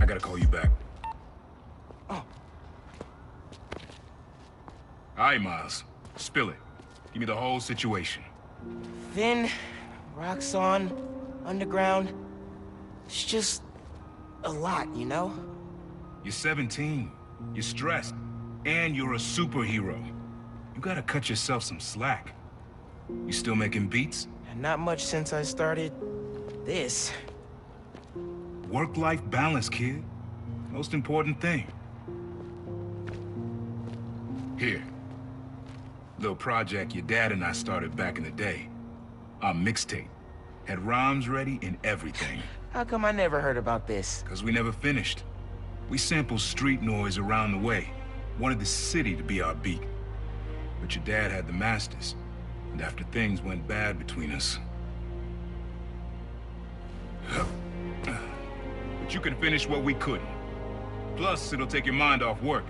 gotta call you back. Oh. Alright, Miles. Spill it. Give me the whole situation. Phin, Roxxon, underground. It's just a lot, you know? You're 17. You're stressed. And you're a superhero. You gotta cut yourself some slack. You still making beats? And not much since I started this. Work-life balance, kid. Most important thing. Here. Little project your dad and I started back in the day. Our mixtape. Had rhymes ready and everything. How come I never heard about this? Cause we never finished. We sampled street noise around the way. Wanted the city to be our beat. But your dad had the masters. And after things went bad between us... But you can finish what we couldn't. Plus, it'll take your mind off work.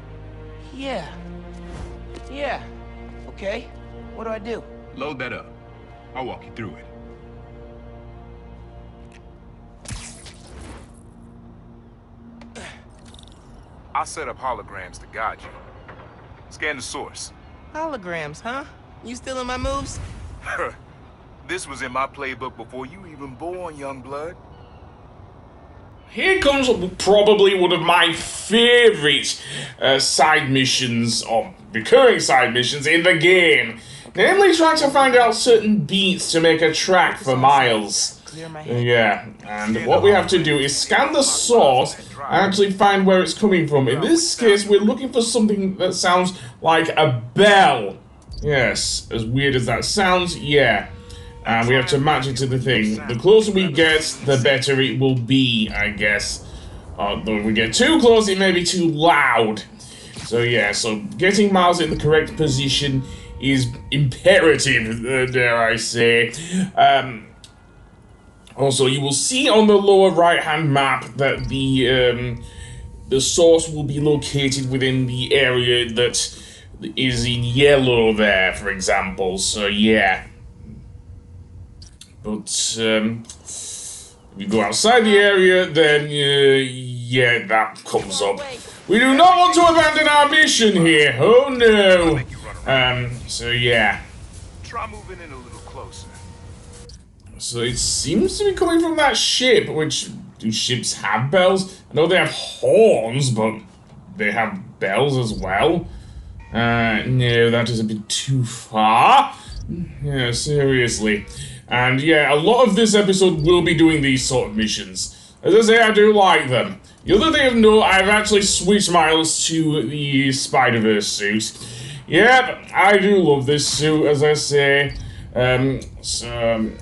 Yeah. Yeah. Okay. What do I do? Load that up. I'll walk you through it. I'll set up holograms to guide you. Scan the source. Holograms, huh? You stealing my moves? This was in my playbook before you even born, young blood. Here comes probably one of my favorite side missions, or recurring side missions in the game. Namely trying to find out certain beats to make a track for Miles. Yeah, and what we have to do is scan the source and actually find where it's coming from. In this case, we're looking for something that sounds like a bell. Yes, as weird as that sounds, yeah. And we have to match it to the thing. The closer we get, the better it will be, I guess. Though if we get too close, it may be too loud. So yeah, so getting Miles in the correct position is imperative, dare I say. Also, you will see on the lower right-hand map that the source will be located within the area that is in yellow there, for example. So yeah. But if you go outside the area, then yeah, that comes up. We do not want to abandon our mission here. Oh no. So yeah. Try moving in a little closer. So it seems to be coming from that ship, which, do ships have bells? I know they have horns, but they have bells as well. No, that is a bit too far. Yeah, seriously. And yeah, a lot of this episode will be doing these sort of missions. As I say, I do like them. The other thing of note, I've actually switched Miles to the Spider-Verse suit. Yep, I do love this suit, as I say. So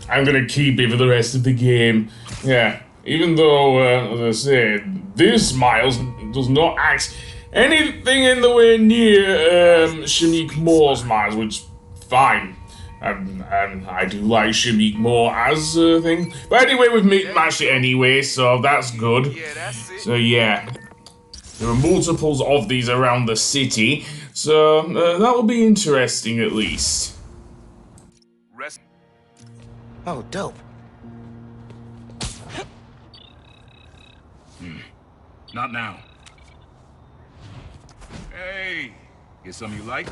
I'm gonna keep it for the rest of the game. Yeah, even though, as I say, this Miles does not act anything in the way near Shanique Moore's Miles, which, fine. I do like Shanique Moore as a thing. But anyway, we've matched it anyway, so that's good. So yeah, there are multiples of these around the city, so that will be interesting at least. Oh, dope. Not now. Hey, get something you like?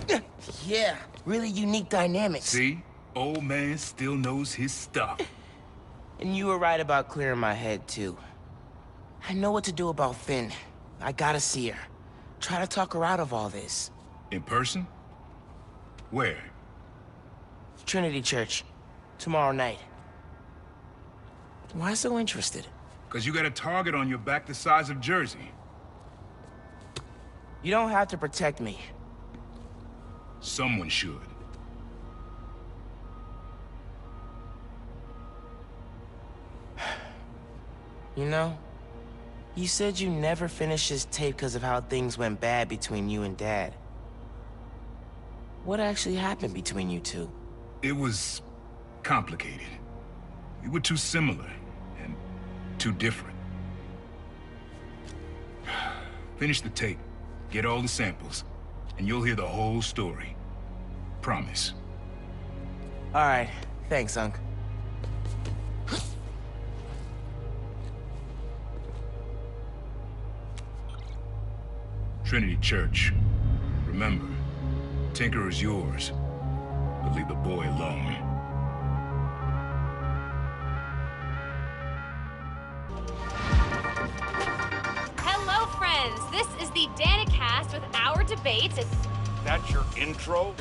Yeah, really unique dynamics. See? Old man still knows his stuff. And you were right about clearing my head, too. I know what to do about Phin. I gotta see her. Try to talk her out of all this. In person? Where? Trinity Church. Tomorrow night. Why so interested? Because you got a target on your back the size of Jersey. You don't have to protect me. Someone should. You know, you said you never finished this tape because of how things went bad between you and Dad. What actually happened between you two? It was complicated. We were too similar and too different. Finish the tape, get all the samples, and you'll hear the whole story. Promise. All right, thanks, Unc. Trinity Church. Remember, Tinker is yours, but leave the boy alone. Hello, friends. This is the Danicast with our debate. That's your intro?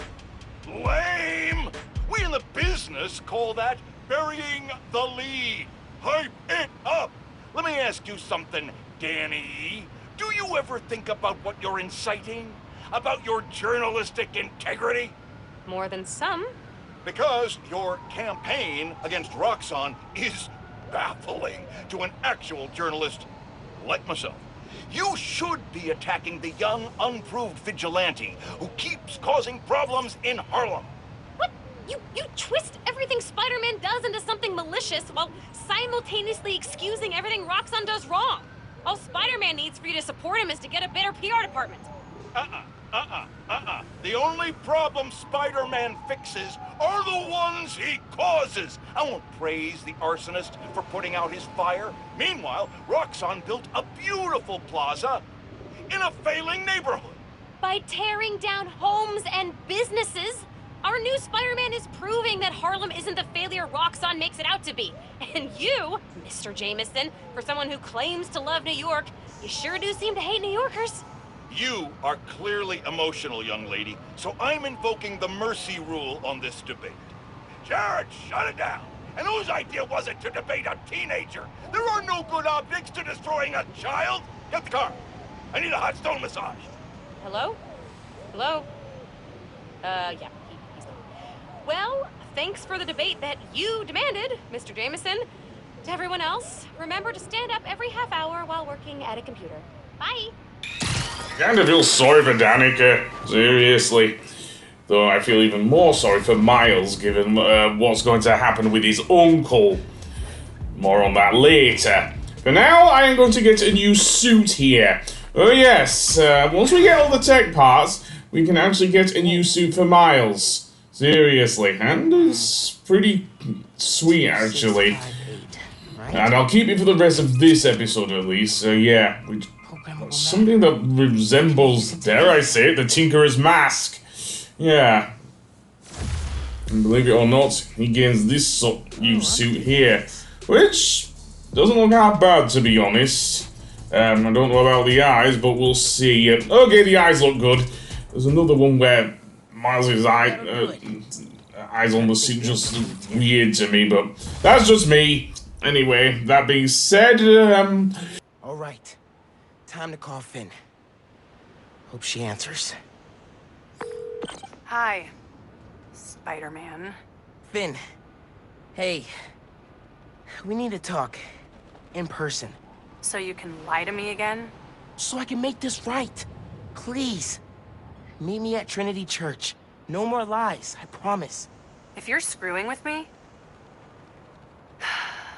Lame! We in the business call that burying the lead. Hype it up! Let me ask you something, Danny. Do you ever think about what you're inciting? About your journalistic integrity? More than some. Because your campaign against Roxxon is baffling to an actual journalist like myself. You should be attacking the young, unproved vigilante who keeps causing problems in Harlem. What? You twist everything Spider-Man does into something malicious while simultaneously excusing everything Roxxon does wrong. All Spider-Man needs for you to support him is to get a better PR department. The only problem Spider-Man fixes are the ones he causes. I won't praise the arsonist for putting out his fire. Meanwhile, Roxxon built a beautiful plaza in a failing neighborhood. By tearing down homes and businesses, our new Spider-Man is proving that Harlem isn't the failure Roxxon makes it out to be. And you, Mr. Jameson, for someone who claims to love New York, you sure do seem to hate New Yorkers. You are clearly emotional, young lady, so I'm invoking the mercy rule on this debate. Jared, shut it down. And whose idea was it to debate a teenager? There are no good objects to destroying a child. Get the car. I need a hot stone massage. Hello? Hello? Yeah, he's not. Well, thanks for the debate that you demanded, Mr. Jameson. To everyone else, remember to stand up every half hour while working at a computer. Bye. I kind of feel sorry for Danica, seriously. Though I feel even more sorry for Miles, given what's going to happen with his uncle. More on that later. For now, I am going to get a new suit here. Oh yes, once we get all the tech parts, we can actually get a new suit for Miles. Seriously, and it's pretty sweet, actually. And I'll keep it for the rest of this episode, at least, so yeah. Something that resembles, dare I say it, the Tinkerer's mask. Yeah. And believe it or not, he gains this new suit here, which doesn't look half bad, to be honest. I don't know about the eyes, but we'll see. Okay, the eyes look good. There's another one where Miles' eyes on the suit just look weird to me, but that's just me. Anyway, that being said, All right. Time to call Phin. Hope she answers. Hi, Spider-Man. Phin. Hey. We need to talk. In person. So you can lie to me again? So I can make this right. Please. Meet me at Trinity Church. No more lies, I promise. If you're screwing with me...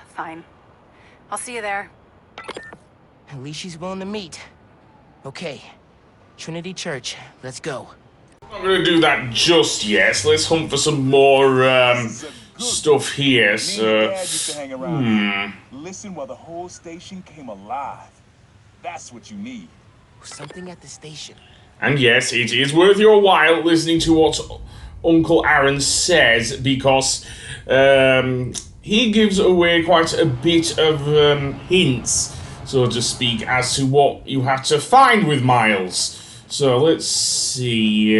Fine. I'll see you there. At least she's willing to meet. Okay. Trinity Church, let's go. I'm not gonna do that just yet. Let's hunt for some more, stuff here, so... Listen while the whole station came alive. That's what you need. Something at the station. And yes, it is worth your while listening to what Uncle Aaron says, because, he gives away quite a bit of, hints, so to speak, as to what you have to find with Miles. So let's see,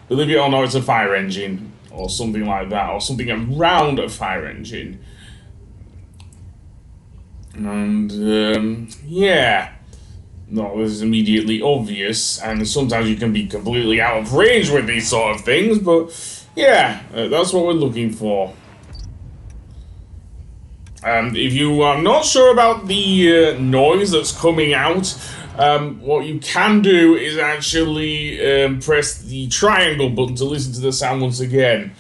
believe it or not, it's a fire engine, or something like that, or something around a fire engine. And, yeah, not as immediately obvious, and sometimes you can be completely out of range with these sort of things, but yeah, that's what we're looking for. And if you are not sure about the noise that's coming out, what you can do is actually press the triangle button to listen to the sound once again.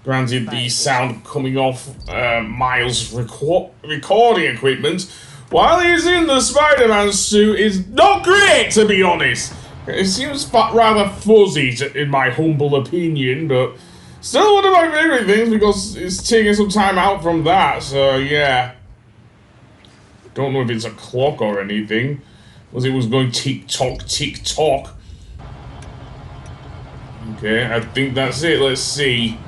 Granted, the sound coming off Miles' recording equipment while he's in the Spider-Man suit is not great, to be honest. It seems rather fuzzy, in my humble opinion, but still one of my favorite things because it's taking some time out from that, so yeah. Don't know if it's a clock or anything. Was it was going tick tock, tick tock. Okay, I think that's it. Let's see.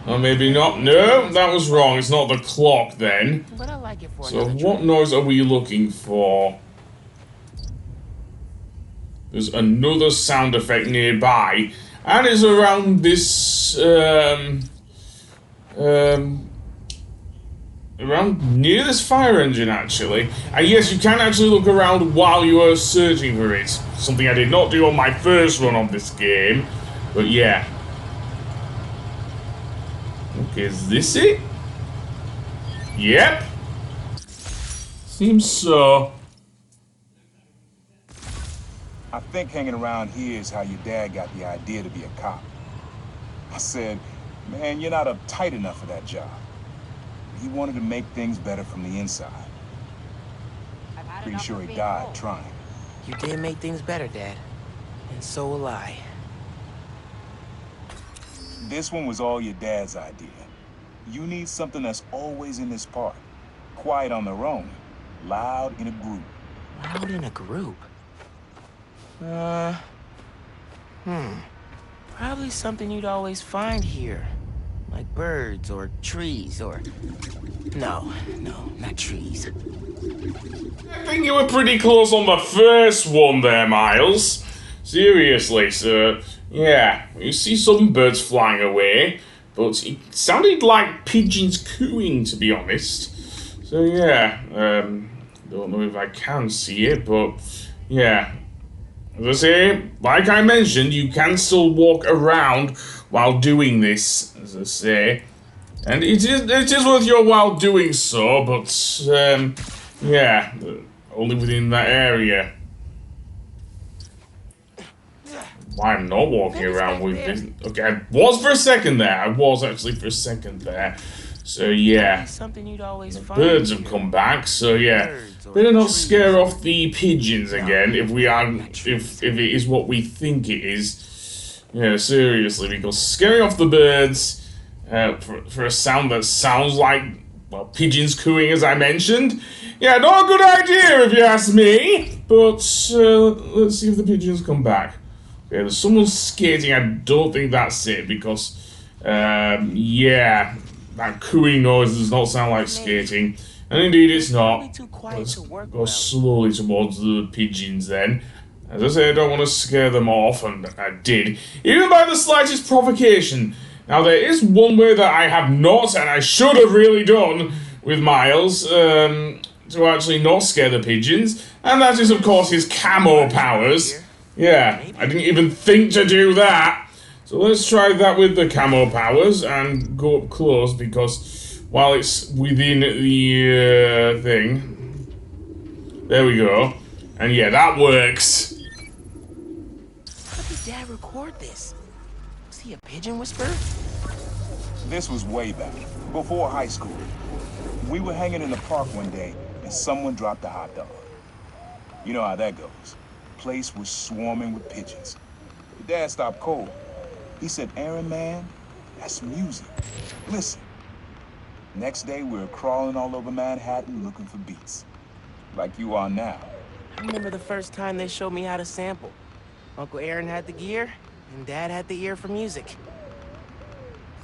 Or maybe not. No, that was wrong. It's not the clock then. But I like it for So another what trip. noise are we looking for? There's another sound effect nearby, and it's around this around near this fire engine actually. And yes, you can actually look around while you are searching for it. Something I did not do on my first run of this game, but yeah. Okay, is this it? Yep. Seems so. I think hanging around here is how your dad got the idea to be a cop. I said, man, you're not uptight enough for that job. He wanted to make things better from the inside. Pretty sure he died trying. You did make things better, Dad. And so will I. This one was all your dad's idea. You need something that's always in this park. Quiet on their own, loud in a group. Loud in a group? Probably something you'd always find here. Like birds or trees or... No, not trees. I think you were pretty close on the first one there, Miles. Seriously, sir. Yeah, you see some birds flying away, but it sounded like pigeons cooing, to be honest. So yeah, don't know if I can see it, but yeah. As I say, like I mentioned, you can still walk around while doing this, as I say. And it is worth your while doing so, but yeah, only within that area. Why I'm not walking around with this? Okay, I was for a second there. I was actually for a second there. So yeah, Something you'd always the find birds have here. come back. So yeah, better not scare off the pigeons again if we are if it is what we think it is. Yeah, seriously, because scaring off the birds for a sound that sounds like, well, pigeons cooing, as I mentioned. Yeah, not a good idea if you ask me. But let's see if the pigeons come back. Okay, there's someone skating. I don't think that's it because, yeah, that cooing noise does not sound like skating. And indeed it's not. Let's go slowly towards the pigeons then. As I say, I don't want to scare them off, and I did. Even by the slightest provocation. Now, there is one way that I have not, and I should have really done with Miles, to actually not scare the pigeons. And that is, of course, his camo powers. Yeah, I didn't even think to do that. So let's try that with the camo powers and go up close, because while it's within the thing... There we go. And yeah, that works. How did Dad record this? Was he a pigeon whisperer? This was way back, before high school. We were hanging in the park one day, and someone dropped a hot dog. You know how that goes. Place was swarming with pigeons. Dad stopped cold. He said, Aaron, man, that's music. Listen. Next day, we were crawling all over Manhattan looking for beats. Like you are now. I remember the first time they showed me how to sample. Uncle Aaron had the gear, and Dad had the ear for music.